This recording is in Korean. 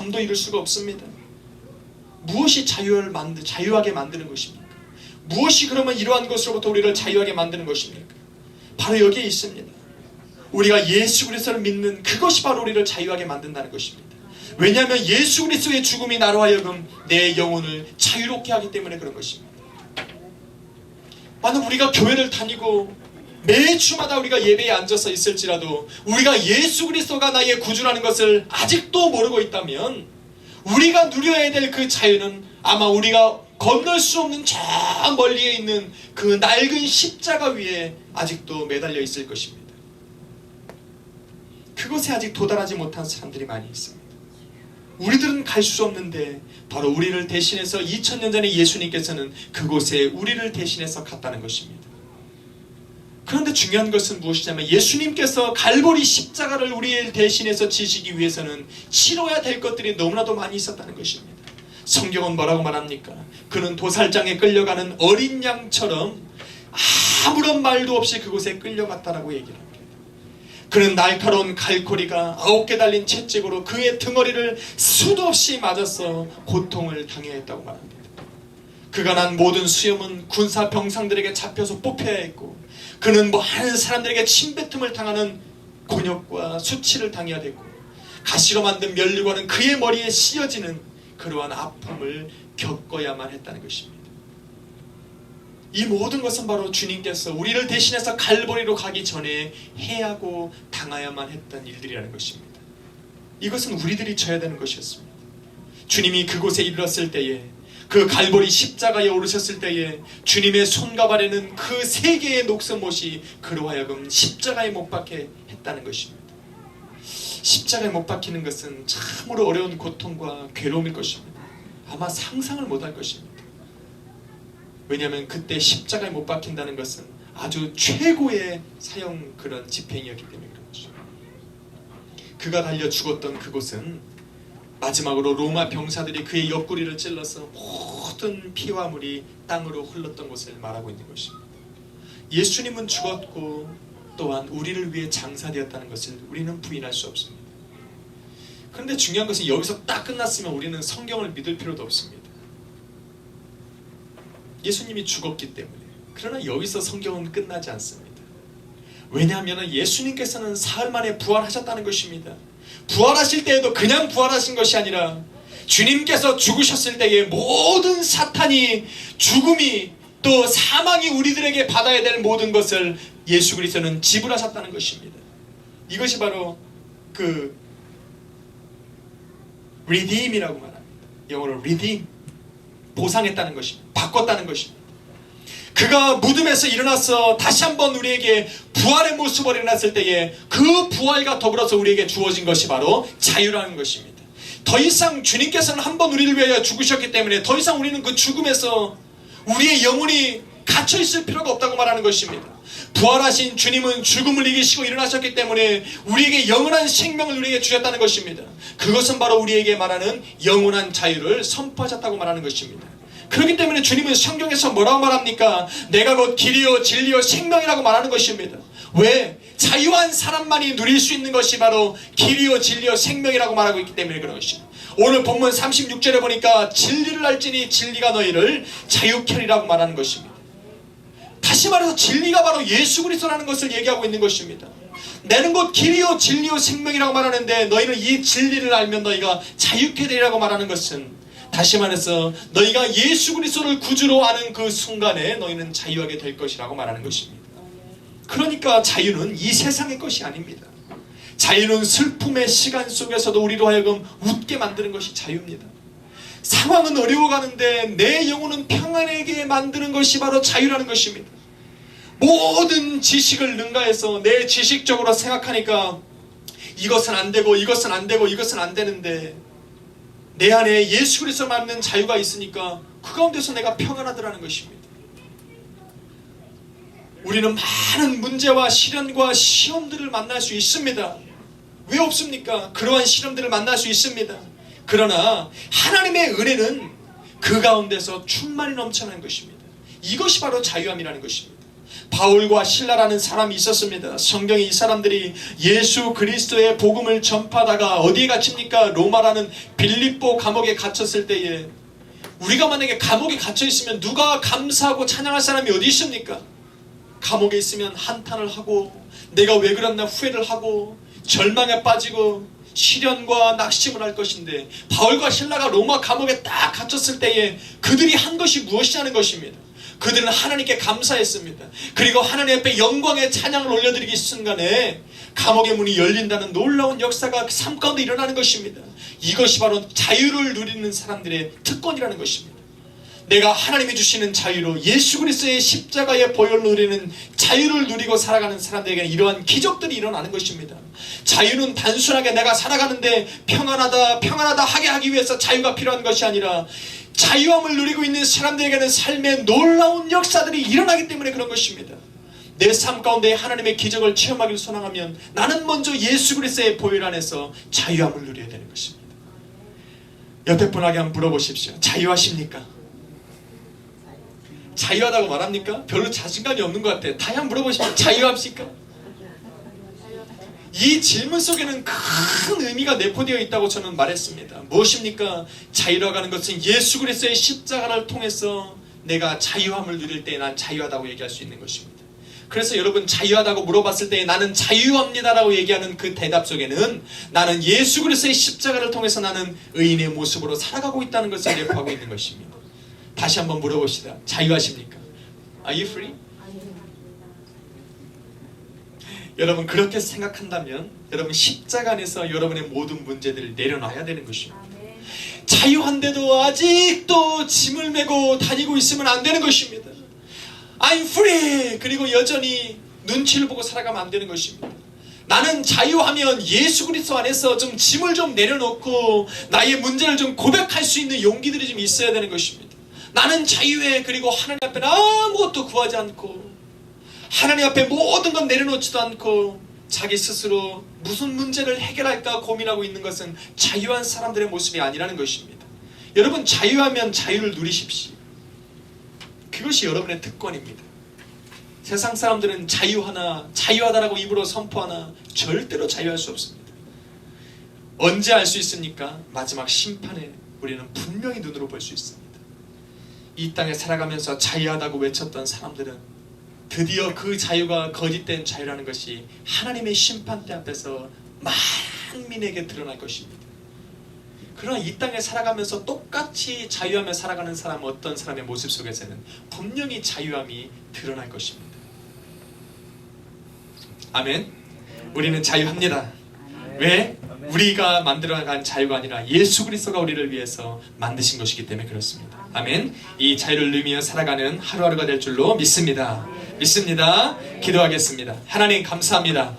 잠도 이룰 수가 없습니다. 무엇이 자유하게 만드는 것입니까? 무엇이 그러면 이러한 것으로부터 우리를 자유하게 만드는 것입니까? 바로 여기에 있습니다. 우리가 예수 그리스도를 믿는 그것이 바로 우리를 자유하게 만든다는 것입니다. 왜냐하면 예수 그리스도의 죽음이 나로 하여금 내 영혼을 자유롭게 하기 때문에 그런 것입니다. 만약 우리가 교회를 다니고 매주마다 우리가 예배에 앉아서 있을지라도 우리가 예수 그리스도가 나의 구주라는 것을 아직도 모르고 있다면 우리가 누려야 될 그 자유는 아마 우리가 건널 수 없는 저 멀리에 있는 그 낡은 십자가 위에 아직도 매달려 있을 것입니다. 그것에 아직 도달하지 못한 사람들이 많이 있습니다. 우리들은 갈 수 없는데 바로 우리를 대신해서 2000년 전에 예수님께서는 그곳에 우리를 대신해서 갔다는 것입니다. 그런데 중요한 것은 무엇이냐면 예수님께서 갈보리 십자가를 우리를 대신해서 지시기 위해서는 치러야 될 것들이 너무나도 많이 있었다는 것입니다. 성경은 뭐라고 말합니까? 그는 도살장에 끌려가는 어린 양처럼 아무런 말도 없이 그곳에 끌려갔다라고 얘기를 합니다. 그는 날카로운 갈고리가 9개 달린 채찍으로 그의 등허리를 수도 없이 맞아서 고통을 당해했다고 말합니다. 그가 난 모든 수염은 군사 병상들에게 잡혀서 뽑혀야 했고 그는 많은 사람들에게 침뱉음을 당하는 곤욕과 수치를 당해야 됐고 가시로 만든 면류관은 그의 머리에 씌어지는 그러한 아픔을 겪어야만 했다는 것입니다. 이 모든 것은 바로 주님께서 우리를 대신해서 갈보리로 가기 전에 해야 하고 당해야만 했던 일들이라는 것입니다. 이것은 우리들이 져야 되는 것이었습니다. 주님이 그곳에 이르렀을 때에 그 갈보리 십자가에 오르셨을 때에 주님의 손과 발에는 그 3개의 녹슨못이 그로 하여금 십자가에 못 박게 했다는 것입니다. 십자가에 못 박히는 것은 참으로 어려운 고통과 괴로움일 것입니다. 아마 상상을 못할 것입니다. 왜냐하면 그때 십자가에 못 박힌다는 것은 아주 최고의 사형 그런 집행이었기 때문에 그런 것이죠. 그가 달려 죽었던 그곳은 마지막으로 로마 병사들이 그의 옆구리를 찔러서 모든 피와 물이 땅으로 흘렀던 곳을 말하고 있는 것입니다. 예수님은 죽었고 또한 우리를 위해 장사되었다는 것을 우리는 부인할 수 없습니다. 그런데 중요한 것은 여기서 딱 끝났으면 우리는 성경을 믿을 필요도 없습니다. 예수님이 죽었기 때문에. 그러나 여기서 성경은 끝나지 않습니다. 왜냐하면 예수님께서는 사흘 만에 부활하셨다는 것입니다. 부활하실 때에도 그냥 부활하신 것이 아니라 주님께서 죽으셨을 때에 모든 사탄이 죽음이 또 사망이 우리들에게 받아야 될 모든 것을 예수 그리스도는 지불하셨다는 것입니다. 이것이 바로 그 redeem이라고 말합니다. 영어로 redeem, 보상했다는 것입니다. 바꿨다는 것입니다. 그가 무덤에서 일어나서 다시 한번 우리에게 부활의 모습으로 일어났을 때에 그 부활과 더불어서 우리에게 주어진 것이 바로 자유라는 것입니다. 더 이상 주님께서는 한번 우리를 위하여 죽으셨기 때문에 더 이상 우리는 그 죽음에서 우리의 영혼이 갇혀 있을 필요가 없다고 말하는 것입니다. 부활하신 주님은 죽음을 이기시고 일어나셨기 때문에 우리에게 영원한 생명을 우리에게 주셨다는 것입니다. 그것은 바로 우리에게 말하는 영원한 자유를 선포하셨다고 말하는 것입니다. 그렇기 때문에 주님은 성경에서 뭐라고 말합니까? 내가 곧 길이요 진리요 생명이라고 말하는 것입니다. 왜? 자유한 사람만이 누릴 수 있는 것이 바로 길이요 진리요 생명이라고 말하고 있기 때문에 그런 것입니다. 오늘 본문 36절에 보니까 진리를 알지니 진리가 너희를 자유케 하리라고 말하는 것입니다. 다시 말해서 진리가 바로 예수 그리스도라는 것을 얘기하고 있는 것입니다. 나는 곧 길이요 진리요 생명이라고 말하는데 너희는 이 진리를 알면 너희가 자유케 되리라고 말하는 것은 다시 말해서 너희가 예수 그리스도를 구주로 아는 그 순간에 너희는 자유하게 될 것이라고 말하는 것입니다. 그러니까 자유는 이 세상의 것이 아닙니다. 자유는 슬픔의 시간 속에서도 우리로 하여금 웃게 만드는 것이 자유입니다. 상황은 어려워가는데 내 영혼은 평안하게 만드는 것이 바로 자유라는 것입니다. 모든 지식을 능가해서 내 지식적으로 생각하니까 이것은 안 되고 이것은 안 되고 이것은 안 되는데 내 안에 예수 그리스도 맞는 자유가 있으니까 그 가운데서 내가 평안하더라는 것입니다. 우리는 많은 문제와 시련과 시험들을 만날 수 있습니다. 왜 없습니까? 그러한 시험들을 만날 수 있습니다. 그러나 하나님의 은혜는 그 가운데서 충만히 넘쳐나는 것입니다. 이것이 바로 자유함이라는 것입니다. 바울과 실라라는 사람이 있었습니다. 성경에 이 사람들이 예수 그리스도의 복음을 전파하다가 어디에 갇힙니까? 로마라는 빌립보 감옥에 갇혔을 때에, 우리가 만약에 감옥에 갇혀 있으면 누가 감사하고 찬양할 사람이 어디 있습니까? 감옥에 있으면 한탄을 하고 내가 왜 그랬나 후회를 하고 절망에 빠지고 시련과 낙심을 할 것인데, 바울과 실라가 로마 감옥에 딱 갇혔을 때에 그들이 한 것이 무엇이냐는 것입니다. 그들은 하나님께 감사했습니다. 그리고 하나님 앞에 영광의 찬양을 올려드리기 순간에 감옥의 문이 열린다는 놀라운 역사가 삶 가운데 일어나는 것입니다. 이것이 바로 자유를 누리는 사람들의 특권이라는 것입니다. 내가 하나님이 주시는 자유로 예수 그리스도의 십자가의 보혈로 누리는 자유를 누리고 살아가는 사람들에게는 이러한 기적들이 일어나는 것입니다. 자유는 단순하게 내가 살아가는데 평안하다 평안하다 하게 하기 위해서 자유가 필요한 것이 아니라, 자유함을 누리고 있는 사람들에게는 삶의 놀라운 역사들이 일어나기 때문에 그런 것입니다. 내 삶 가운데 하나님의 기적을 체험하기를 소망하면 나는 먼저 예수 그리스도의 보혈 안에서 자유함을 누려야 되는 것입니다. 옆에 분에게 한번 물어보십시오. 자유하십니까? 자유하다고 말합니까? 별로 자신감이 없는 것 같아요. 다시 한번 물어보십시오. 자유합니까? 이 질문 속에는 큰 의미가 내포되어 있다고 저는 말했습니다. 무엇입니까? 자유라고 하는 것은 예수 그리스도의 십자가를 통해서 내가 자유함을 누릴 때 난 자유하다고 얘기할 수 있는 것입니다. 그래서 여러분, 자유하다고 물어봤을 때 나는 자유합니다라고 얘기하는 그 대답 속에는 나는 예수 그리스도의 십자가를 통해서 나는 의인의 모습으로 살아가고 있다는 것을 내포하고 있는 것입니다. 다시 한번 물어봅시다. 자유하십니까? Are you free? 여러분, 그렇게 생각한다면 여러분 십자가 안에서 여러분의 모든 문제들을 내려놔야 되는 것입니다. 자유한데도 아직도 짐을 메고 다니고 있으면 안 되는 것입니다. I'm free! 그리고 여전히 눈치를 보고 살아가면 안 되는 것입니다. 나는 자유하면 예수 그리스도 안에서 좀 짐을 좀 내려놓고 나의 문제를 좀 고백할 수 있는 용기들이 좀 있어야 되는 것입니다. 나는 자유해. 그리고 하나님 앞에 아무것도 구하지 않고 하나님 앞에 모든 건 내려놓지도 않고 자기 스스로 무슨 문제를 해결할까 고민하고 있는 것은 자유한 사람들의 모습이 아니라는 것입니다. 여러분, 자유하면 자유를 누리십시오. 그것이 여러분의 특권입니다. 세상 사람들은 자유하나 자유하다라고 입으로 선포하나 절대로 자유할 수 없습니다. 언제 알 수 있습니까? 마지막 심판에 우리는 분명히 눈으로 볼 수 있습니다. 이 땅에 살아가면서 자유하다고 외쳤던 사람들은 드디어 그 자유가 거짓된 자유라는 것이 하나님의 심판대 앞에서 만민에게 드러날 것입니다. 그러나 이 땅에 살아가면서 똑같이 자유하며 살아가는 사람, 어떤 사람의 모습 속에서는 분명히 자유함이 드러날 것입니다. 아멘. 우리는 자유합니다. 왜? 우리가 만들어간 자유가 아니라 예수 그리스도가 우리를 위해서 만드신 것이기 때문에 그렇습니다. 아멘. 이 자유를 누리며 살아가는 하루하루가 될 줄로 믿습니다. 믿습니다. 기도하겠습니다. 하나님 감사합니다.